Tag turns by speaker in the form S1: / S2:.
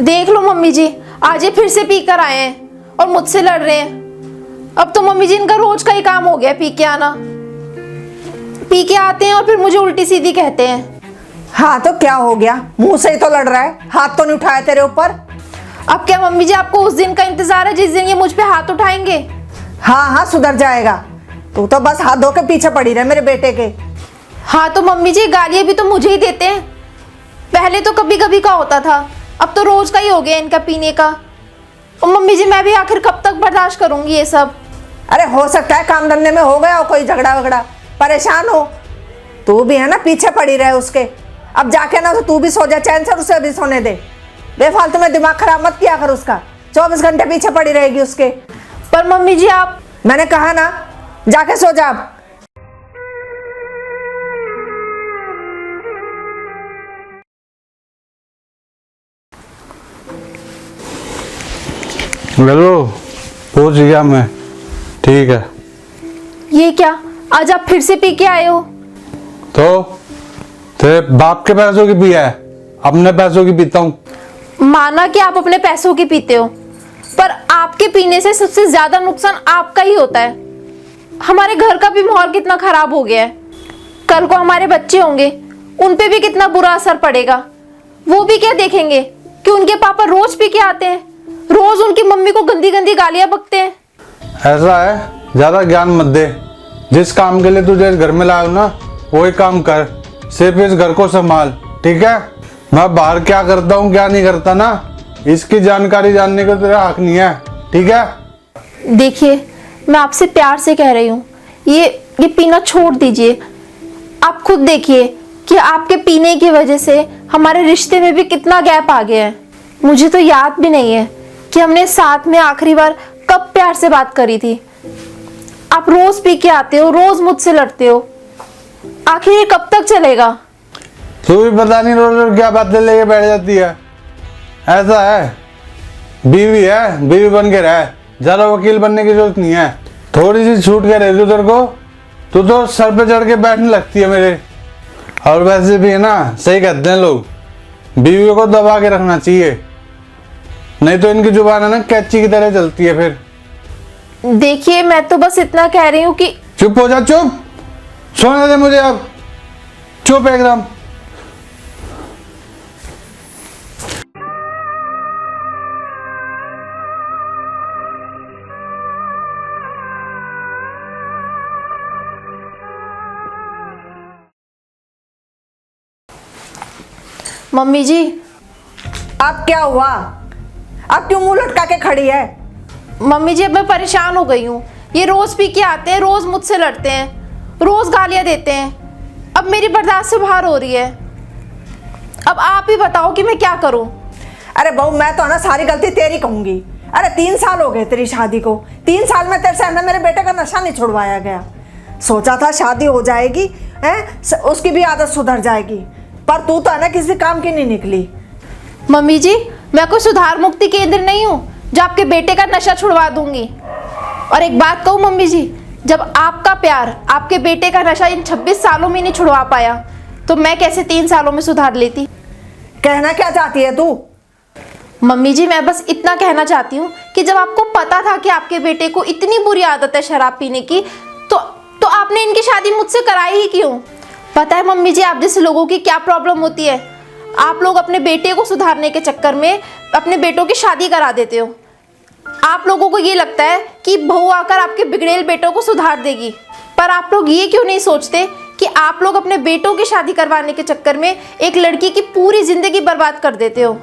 S1: देख लो मम्मी जी, आज ये फिर से पी कर आए हैं और मुझसे लड़ रहे हैं। अब तो मम्मी जी इनका रोज का ही काम हो गया, पी के आना। पी के आते हैं और फिर मुझे उल्टी सीधी कहते हैं।
S2: हाँ तो क्या हो गया, मुंह से ही तो लड़ रहा है, हाथ तो नहीं उठाया तेरे ऊपर।
S1: अब क्या मम्मी जी आपको उस दिन का इंतजार है जिस दिन ये मुझ पे हाथ उठाएंगे?
S2: हाँ हाँ सुधर जाएगा, तू तो बस हाथ धो के पीछे पड़ी रहे मेरे बेटे के।
S1: हाँ तो मम्मी जी गालियां भी तो मुझे ही देते हैं। पहले तो कभी कभी का होता था, अब तो रोज का ही हो गया इनका पीने का। और मम्मी जी मैं भी आखिर कब तक बर्दाश्त करूंगी ये सब?
S2: अरे हो सकता है काम धंधे में हो गया हो कोई झगड़ा वगड़ा, परेशान हो तू भी है ना, पीछे पड़ी रहे उसके। अब जाके ना तो तू भी सो जा चैन से, उसे भी सोने दे। बेफालतू में दिमाग खराब मत किया कर उसका, 24 घंटे पीछे पड़ी रहेगी उसके।
S1: पर मम्मी जी आप,
S2: मैंने कहा ना जाके सो जा अब।
S3: हेलो, पहुंच गया मैं, ठीक है।
S1: ये क्या, आज आप फिर से पी के आए हो?
S3: तो तेरे बाप के पैसों की पिया है, अपने पैसों की पीता हूँ।
S1: माना कि आप अपने पैसों की पीते हो, पर आपके पीने से सबसे ज्यादा नुकसान आपका ही होता है। हमारे घर का भी माहौल कितना खराब हो गया है। कल को हमारे बच्चे होंगे, उन पे भी कितना बुरा असर पड़ेगा। वो भी क्या देखेंगे कि उनके पापा रोज पी के आते हैं, रोज उनकी मम्मी को गंदी गंदी गालियां बकते हैं।
S3: ऐसा है, ज्यादा ज्ञान मत दे। जिस काम के लिए तुझे इस घर में लाया हूं ना, वही काम कर, सिर्फ इस घर को संभाल, ठीक है। मैं बाहर क्या करता हूँ क्या नहीं करता ना, इसकी जानकारी जानने का तेरा हक नहीं है, ठीक है।
S1: देखिए मैं आपसे प्यार से कह रही हूँ, ये पीना छोड़ दीजिए। आप खुद देखिए कि आपके पीने की वजह से हमारे रिश्ते में भी कितना गैप आ गया है। मुझे तो याद भी नहीं है कि हमने साथ में आखिरी बार कब प्यार से बात करी थी। आप रोज पी के आते हो, रोज मुझसे लड़ते हो, आखिर ये कब तक चलेगा?
S3: तू भी पता नहीं रोज रोज क्या बातें लेके बैठ जाती है। ऐसा है, बीवी है, बीवी बन के रह, ज्यादा वकील बनने की जरूरत नहीं है। थोड़ी सी छूट के रह तेरे को, तू तो सर पे चढ़ के बैठने लगती है मेरे। और वैसे भी है ना, सही कहते हैं लोग, बीवी को दबा के रखना चाहिए, नहीं तो इनकी जुबान है ना कैंची की तरह चलती है फिर।
S1: देखिए मैं तो बस इतना कह रही हूँ कि
S3: चुप हो जा, चुप, सोने दे मुझे अब, चुप एकदम।
S1: मम्मी जी।
S2: अब क्या हुआ, अब क्यों मुंह लटका के खड़ी है?
S1: मम्मी जी अब मैं परेशान हो गई हूँ। ये रोज पी के आते हैं, रोज मुझसे लड़ते हैं, रोज गालियां देते हैं। अब मेरी बर्दाश्त से बाहर हो रही है। अब आप ही बताओ कि मैं क्या करूं?
S2: अरे बहू मैं तो ना सारी गलती तेरी कहूंगी। अरे 3 साल हो गए तेरी शादी को, 3 साल में तेरे से ना मेरे बेटे का नशा नहीं छुड़वाया गया। सोचा था शादी हो जाएगी है, उसकी भी आदत सुधर जाएगी, पर तू तो है ना किसी काम की नहीं निकली।
S1: मम्मी जी मैं कोई सुधार मुक्ति केंद्र नहीं हूँ जो आपके बेटे का नशा छुड़वा दूंगी। और एक बात कहूँ मम्मी जी, जब आपका प्यार आपके बेटे का नशा इन 26 सालों में नहीं छुड़वा पाया, तो मैं कैसे 3 सालों में सुधार लेती?
S2: कहना क्या चाहती है तू?
S1: मम्मी जी मैं बस इतना कहना चाहती हूँ कि जब आपको पता था कि आपके बेटे को इतनी बुरी आदत है शराब पीने की, तो आपने इनकी शादी मुझसे कराई ही क्यों? पता है मम्मी जी आप जैसे लोगों की क्या प्रॉब्लम होती है, आप लोग अपने बेटे को सुधारने के चक्कर में अपने बेटों की शादी करा देते हो। आप लोगों को ये लगता है कि बहू आकर आपके बिगड़ेल बेटों को सुधार देगी, पर आप लोग ये क्यों नहीं सोचते कि आप लोग अपने बेटों की शादी करवाने के चक्कर में एक लड़की की पूरी जिंदगी बर्बाद कर देते हो।